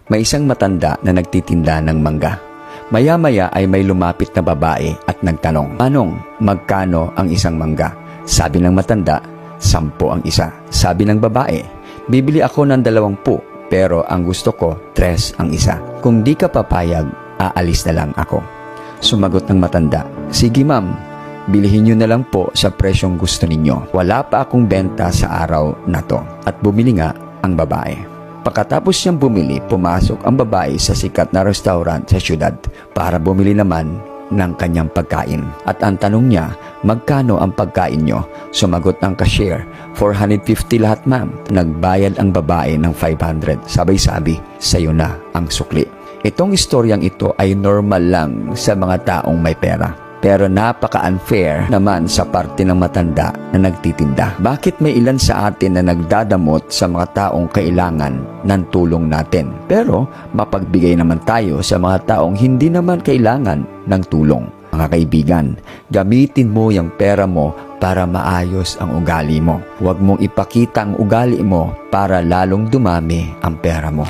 may isang matanda na nagtitinda ng mangga. Maya-maya ay may lumapit na babae at nagtanong, "Manong, magkano ang isang mangga?" Sabi ng matanda, 10 ang isa. Sabi ng babae, "Bibili ako ng 20, pero ang gusto ko, 3 ang isa. Kung di ka papayag, aalis na lang ako." Sumagot ng matanda, "Sige ma'am, bilihin nyo na lang po sa presyong gusto ninyo. Wala pa akong benta sa araw na to." At bumili nga ang babae. Pagkatapos niyang bumili, pumasok ang babae sa sikat na restaurant sa syudad para bumili naman ng kanyang pagkain. At ang tanong niya, "Magkano ang pagkain nyo?" Sumagot ang cashier, 450 lahat ma'am. Nagbayad ang babae ng 500. Sabay-sabi, "Sayo na ang sukli." Itong istoryang ito ay normal lang sa mga taong may pera. Pero napaka-unfair naman sa parte ng matanda na nagtitinda. Bakit may ilan sa atin na nagdadamot sa mga taong kailangan ng tulong natin? Pero mapagbigay naman tayo sa mga taong hindi naman kailangan ng tulong. Mga kaibigan, gamitin mo yung pera mo para maayos ang ugali mo. Huwag mong ipakita ang ugali mo para lalong dumami ang pera mo.